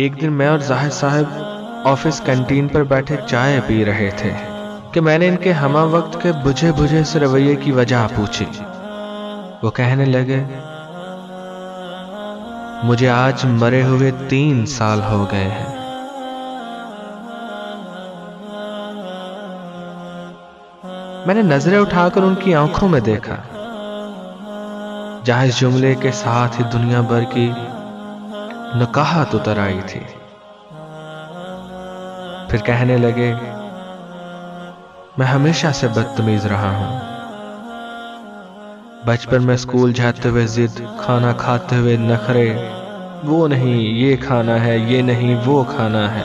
ایک دن میں اور زاہد صاحب آفس کینٹین پر بیٹھے چائے پی رہے تھے کہ میں نے ان کے ہمہ وقت کے بجھے بجھے سے رویے کی وجہ پوچھی۔ وہ کہنے لگے، مجھے آج مرے ہوئے 3 سال ہو گئے ہیں۔ میں نے نظریں اٹھا کر ان کی آنکھوں میں دیکھا، جہاں اس جملے کے ساتھ ہی دنیا بھر کی نکاہت اتر آئی تھی۔ پھر کہنے لگے، میں ہمیشہ سے بدتمیز رہا ہوں۔ بچپن میں اسکول جاتے ہوئے ضد، کھانا کھاتے ہوئے نخرے، وہ نہیں یہ کھانا ہے، یہ نہیں وہ کھانا ہے۔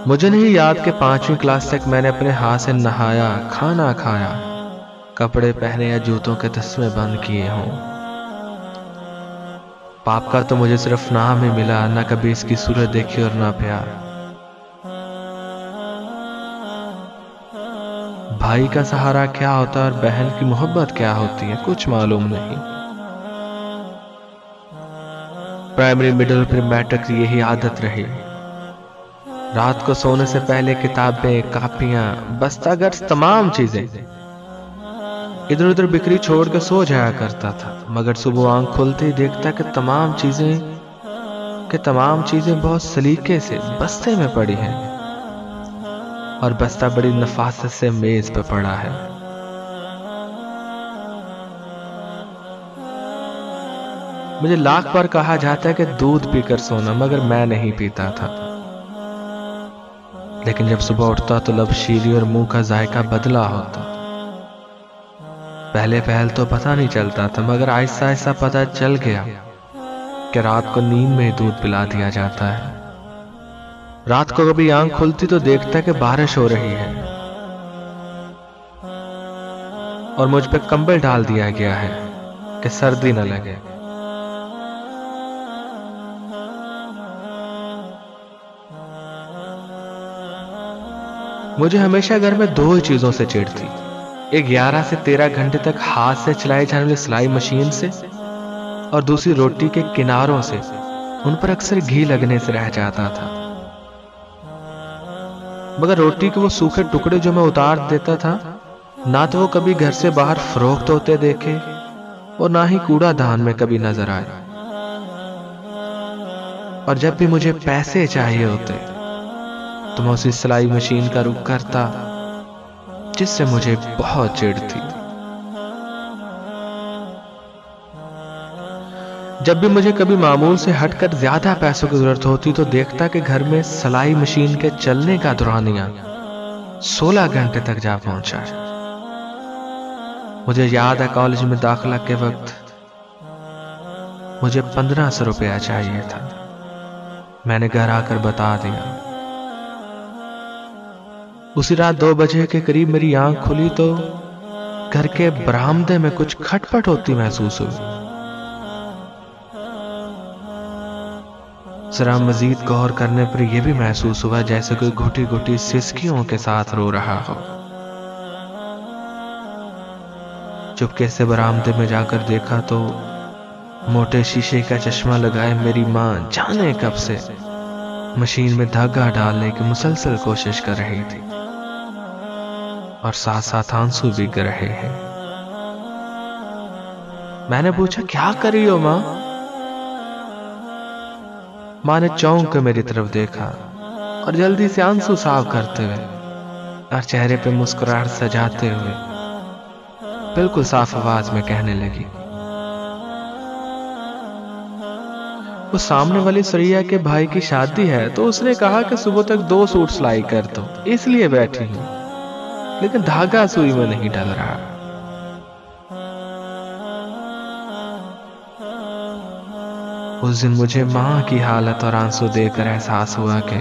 مجھے نہیں یاد کہ 5ویں کلاس تک میں نے اپنے ہاتھ سے نہایا، کھانا کھایا، کپڑے پہنے یا جوتوں کے تسمے بند کیے ہوں۔ پاپ کا تو مجھے صرف نام ہی ملا، نہ کبھی اس کی صورت دیکھی اور نہ پیار۔ بھائی کا سہارا کیا ہوتا ہے اور بہن کی محبت کیا ہوتی ہے کچھ معلوم نہیں۔ پرائمری، مڈل، پھر میٹرک یہی عادت رہی۔ رات کو سونے سے پہلے کتابیں، کاپیاں، بستہ گھر، تمام چیزیں ادھر ادھر بکھری چھوڑ کے سو جایا کرتا تھا، مگر صبح آنکھ کھلتے ہی دیکھتا کہ تمام چیزیں بہت سلیقے سے بستے میں پڑی ہیں، اور بستہ بڑی نفاست سے میز پہ پڑا ہے۔ مجھے لاکھ بار کہا جاتا ہے کہ دودھ پی کر سونا، مگر میں نہیں پیتا تھا۔ لیکن جب صبح اٹھتا تو لب شیریں اور منہ کا ذائقہ بدلا ہوتا۔ پہلے تو پتہ نہیں چلتا تھا، مگر آہستہ آہستہ پتہ چل گیا کہ رات کو نیند میں دودھ پلا دیا جاتا ہے۔ رات کو کبھی آنکھ کھلتی تو دیکھتا کہ بارش ہو رہی ہے اور مجھ پہ کمبل ڈال دیا گیا ہے کہ سردی نہ لگے۔ مجھے ہمیشہ گھر میں 2 ہی چیزوں سے چڑ تھی، ایک 11 سے 13 گھنٹے تک ہاتھ سے چلائی جانے والی سلائی مشین سے، اور دوسری روٹی کے کناروں سے، ان پر اکثر گھی لگنے سے رہ جاتا تھا۔ مگر روٹی کے وہ سوکھے ٹکڑے جو میں اتار دیتا تھا، نہ تو وہ کبھی گھر سے باہر فروخت ہوتے دیکھے اور نہ ہی کوڑا دان میں کبھی نظر آئے۔ اور جب بھی مجھے پیسے چاہیے ہوتے تو میں اسی سلائی مشین کا رخ کرتا، جس سے مجھے بہت چڑ تھی۔ جب بھی مجھے کبھی معمول سے ہٹ کر زیادہ پیسوں کی ضرورت ہوتی تو دیکھتا کہ گھر میں سلائی مشین کے چلنے کا دورانیہ 16 گھنٹے تک جا پہنچا ہے۔ مجھے یاد ہے کالج میں داخلہ کے وقت مجھے 1500 روپیہ چاہیے تھا۔ میں نے گھر آ کر بتا دیا۔ اسی رات 2 بجے کے قریب میری آنکھ کھلی تو گھر کے برآمدے میں کچھ کھٹ پٹ ہوتی محسوس ہوئی۔ ذرا مزید غور کرنے پر یہ بھی محسوس ہوا جیسے کوئی گھٹی گھٹی سسکیوں کے ساتھ رو رہا ہو۔ چپکے سے برآمدے میں جا کر دیکھا تو موٹے شیشے کا چشمہ لگائے میری ماں جانے کب سے مشین میں دھاگا ڈالنے کی مسلسل کوشش کر رہی تھی، اور ساتھ ساتھ آنسو بھی گر رہے ہیں۔ میں نے پوچھا، کیا کر رہی ہو ماں؟ ماں نے چونک کر میری طرف دیکھا اور جلدی سے آنسو صاف کرتے ہوئے اور چہرے پہ مسکراہٹ سجاتے ہوئے بالکل صاف آواز میں کہنے لگی، وہ سامنے والی سریا کے بھائی کی شادی ہے تو اس نے کہا کہ صبح تک 2 سوٹ سلائی کر دو، اس لیے بیٹھی ہوں، لیکن دھاگا سوئی میں نہیں ڈل رہا۔ اس دن مجھے ماں کی حالت اور آنسو دیکھ کر احساس ہوا کہ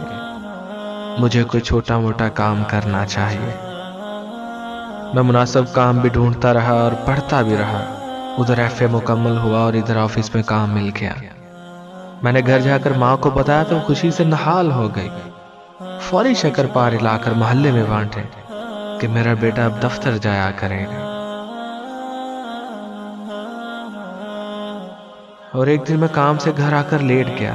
مجھے کوئی چھوٹا موٹا کام کرنا چاہیے۔ میں مناسب کام بھی ڈھونڈتا رہا اور پڑھتا بھی رہا۔ ادھر ایف اے مکمل ہوا اور ادھر آفس میں کام مل گیا۔ میں نے گھر جا کر ماں کو بتایا تو خوشی سے نہال ہو گئی۔ فوری شکر پارے لا کر محلے میں بانٹے کہ میرا بیٹا اب دفتر جایا کرے گا۔ اور ایک دن میں کام سے گھر آ کر لیٹ گیا